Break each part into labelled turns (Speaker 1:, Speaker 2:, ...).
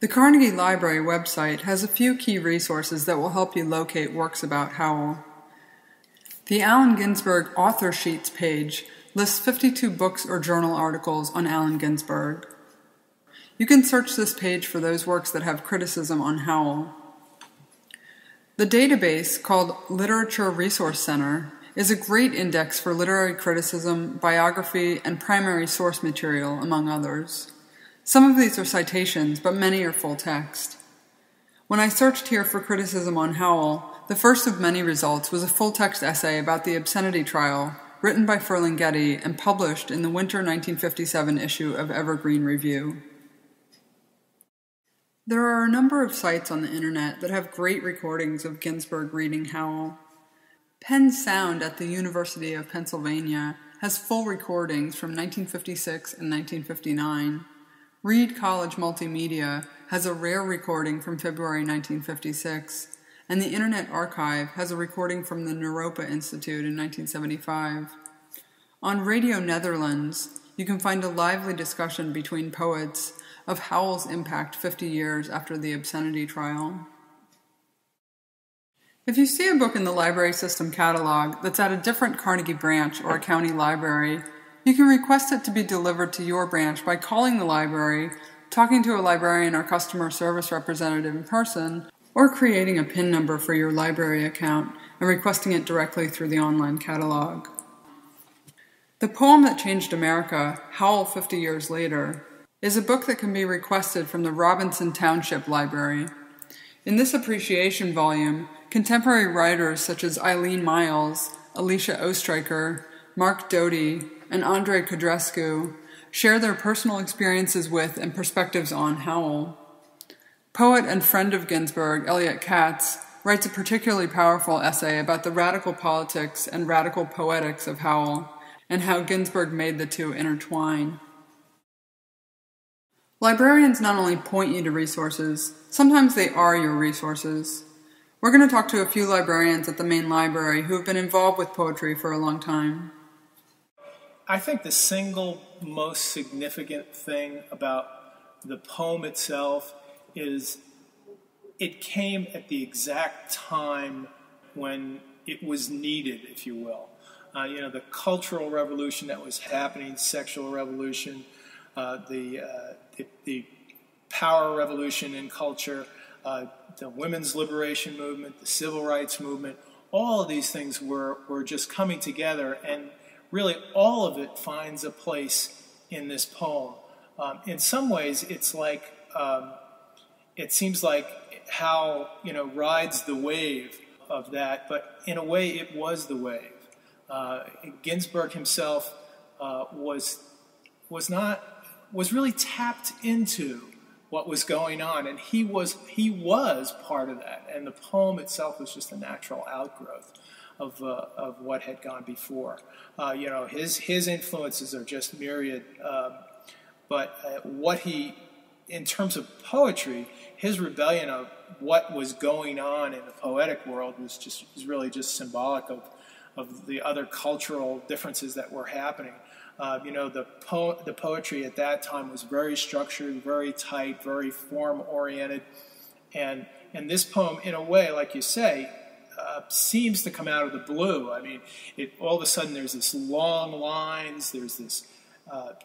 Speaker 1: The Carnegie Library website has a few key resources that will help you locate works about Howl. The Allen Ginsberg Author Sheets page lists 52 books or journal articles on Allen Ginsberg. You can search this page for those works that have criticism on Howl. The database, called Literature Resource Center, is a great index for literary criticism, biography, and primary source material, among others. Some of these are citations, but many are full text. When I searched here for criticism on Howl, the first of many results was a full-text essay about the obscenity trial, written by Ferlinghetti and published in the winter 1957 issue of Evergreen Review. There are a number of sites on the internet that have great recordings of Ginsberg reading Howl. Penn Sound at the University of Pennsylvania has full recordings from 1956 and 1959. Reed College Multimedia has a rare recording from February 1956, and the Internet Archive has a recording from the Naropa Institute in 1975. On Radio Netherlands, you can find a lively discussion between poets of Howell's impact 50 years after the obscenity trial. If you see a book in the library system catalog that's at a different Carnegie branch or a county library, you can request it to be delivered to your branch by calling the library, talking to a librarian or customer service representative in person, or creating a PIN number for your library account and requesting it directly through the online catalog. The poem that changed America, Howl 50 Years Later, is a book that can be requested from the Robinson Township Library. In this appreciation volume, contemporary writers such as Eileen Miles, Alicia Ostreicher, Mark Doty, and Andrei Codrescu share their personal experiences with and perspectives on Howl. Poet and friend of Ginsberg, Elliot Katz, writes a particularly powerful essay about the radical politics and radical poetics of Howl, and how Ginsberg made the two intertwine. Librarians not only point you to resources, sometimes they are your resources. We're going to talk to a few librarians at the main library who have been involved with poetry for a long time.
Speaker 2: I think the single most significant thing about the poem itself is it came at the exact time when it was needed, if you will. The cultural revolution that was happening, sexual revolution, the power revolution in culture, the women's liberation movement, the civil rights movement, all of these things were just coming together, and really all of it finds a place in this poem. In some ways, it's like, it seems like Howl, rides the wave of that, but in a way it was the wave. Ginsberg himself was really tapped into what was going on, and he was part of that. And the poem itself was just a natural outgrowth of what had gone before. His influences are just myriad, but in terms of poetry, his rebellion of what was going on in the poetic world was really just symbolic of the other cultural differences that were happening. The poetry at that time was very structured, very tight, very form-oriented. And this poem, in a way, like you say, seems to come out of the blue. I mean, all of a sudden there's this long lines, there's this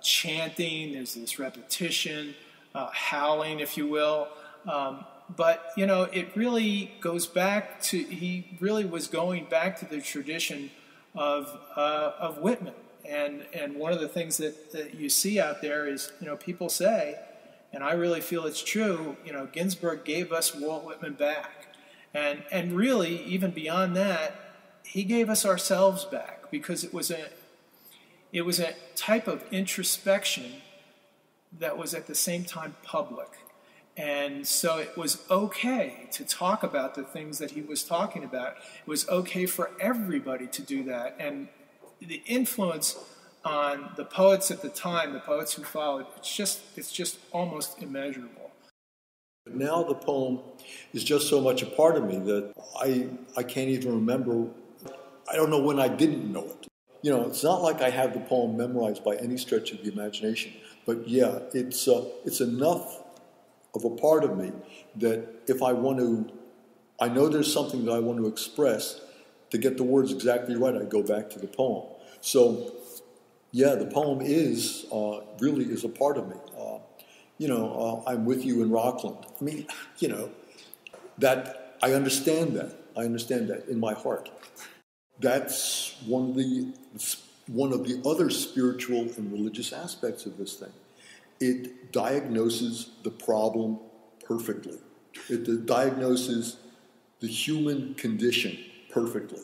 Speaker 2: chanting, there's this repetition, howling, if you will. But, it really goes back to, he really was going back to the tradition of Whitman. And one of the things that you see out there is, people say, and I really feel it's true, Ginsberg gave us Walt Whitman back. And really, even beyond that, he gave us ourselves back, because it was a type of introspection that was at the same time public. And so it was okay to talk about the things that he was talking about. It was okay for everybody to do that. And the influence on the poets at the time, the poets who followed, it's just almost immeasurable.
Speaker 3: Now the poem is just so much a part of me that I can't even remember. I don't know when I didn't know it. It's not like I have the poem memorized by any stretch of the imagination, but yeah, it's enough of a part of me that if I know there's something that I want to express, to get the words exactly right, I go back to the poem. So, yeah, the poem really is a part of me. I'm with you in Rockland. I mean, that I understand that. I understand that in my heart. That's one of the other spiritual and religious aspects of this thing. It diagnoses the problem perfectly. It diagnoses the human condition perfectly.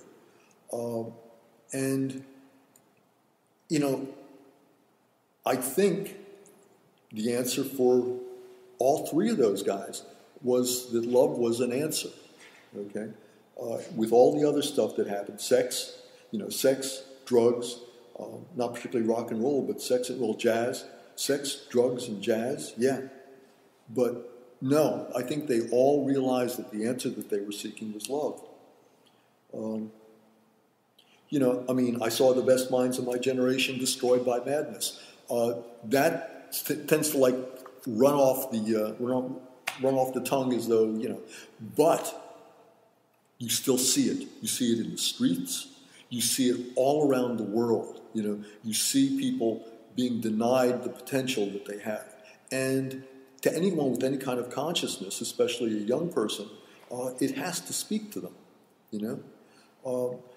Speaker 3: I think the answer for all three of those guys was that love was an answer, okay? With all the other stuff that happened, sex, drugs, not particularly rock and roll, but sex and roll, jazz, sex, drugs, and jazz, yeah. But no, I think they all realized that the answer that they were seeking was love. I saw the best minds of my generation destroyed by madness. That tends to run off the tongue as though, but you still see it. You see it in the streets. You see it all around the world. You see people being denied the potential that they have. And to anyone with any kind of consciousness, especially a young person, it has to speak to them,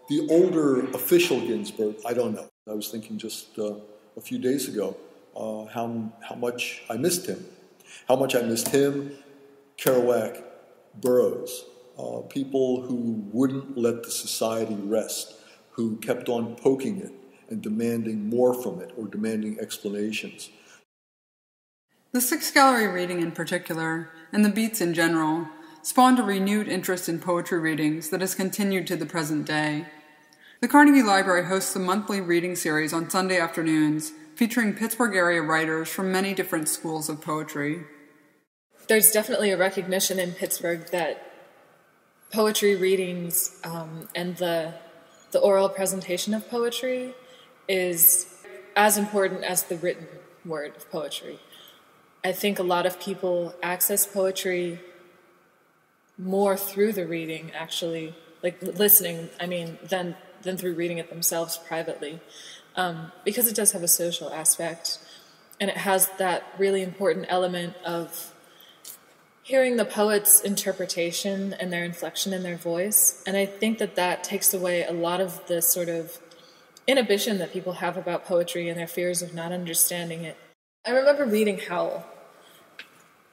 Speaker 3: The older official Ginsberg, I don't know. I was thinking just a few days ago how much I missed him. How much I missed him, Kerouac, Burroughs, people who wouldn't let the society rest, who kept on poking it and demanding more from it or demanding explanations.
Speaker 1: The Six Gallery reading in particular, and the Beats in general, spawned a renewed interest in poetry readings that has continued to the present day. The Carnegie Library hosts a monthly reading series on Sunday afternoons featuring Pittsburgh area writers from many different schools of poetry.
Speaker 4: There's definitely a recognition in Pittsburgh that poetry readings and the oral presentation of poetry is as important as the written word of poetry. I think a lot of people access poetry more through the reading, actually, like listening, than through reading it themselves privately, because it does have a social aspect, and it has that really important element of hearing the poet's interpretation and their inflection in their voice. And I think that takes away a lot of the sort of inhibition that people have about poetry and their fears of not understanding it. I remember reading Howl,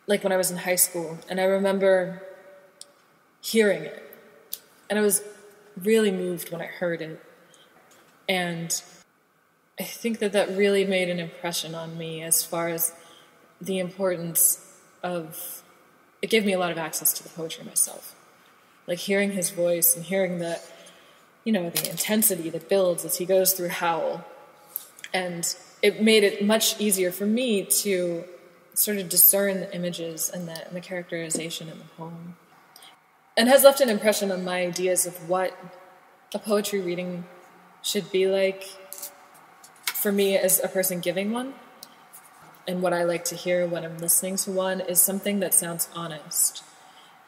Speaker 4: when I was in high school, and I remember hearing it. And I was really moved when I heard it. And I think that really made an impression on me as far as the importance of... It gave me a lot of access to the poetry myself. Hearing his voice and hearing the intensity that builds as he goes through Howl. And it made it much easier for me to sort of discern the images and the characterization in the poem. And has left an impression on my ideas of what a poetry reading should be like for me as a person giving one. And what I like to hear when I'm listening to one is something that sounds honest.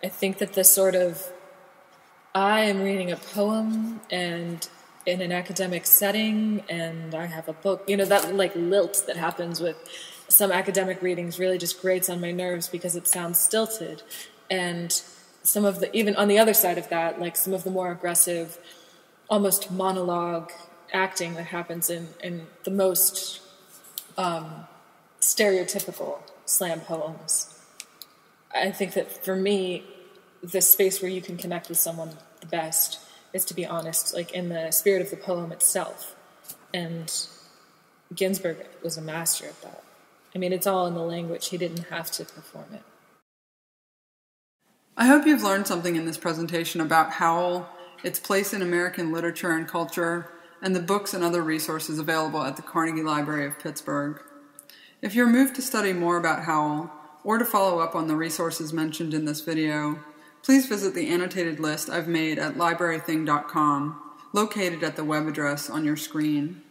Speaker 4: I think that this sort of, I am reading a poem and in an academic setting and I have a book, that lilt that happens with some academic readings really just grates on my nerves because it sounds stilted. And some of the, even on the other side of that, some of the more aggressive, almost monologue acting that happens in the most stereotypical slam poems. I think that for me, the space where you can connect with someone the best is to be honest, in the spirit of the poem itself. And Ginsberg was a master of that. It's all in the language. He didn't have to perform it.
Speaker 1: I hope you've learned something in this presentation about Howl, its place in American literature and culture, and the books and other resources available at the Carnegie Library of Pittsburgh. If you're moved to study more about Howl, or to follow up on the resources mentioned in this video, please visit the annotated list I've made at librarything.com, located at the web address on your screen.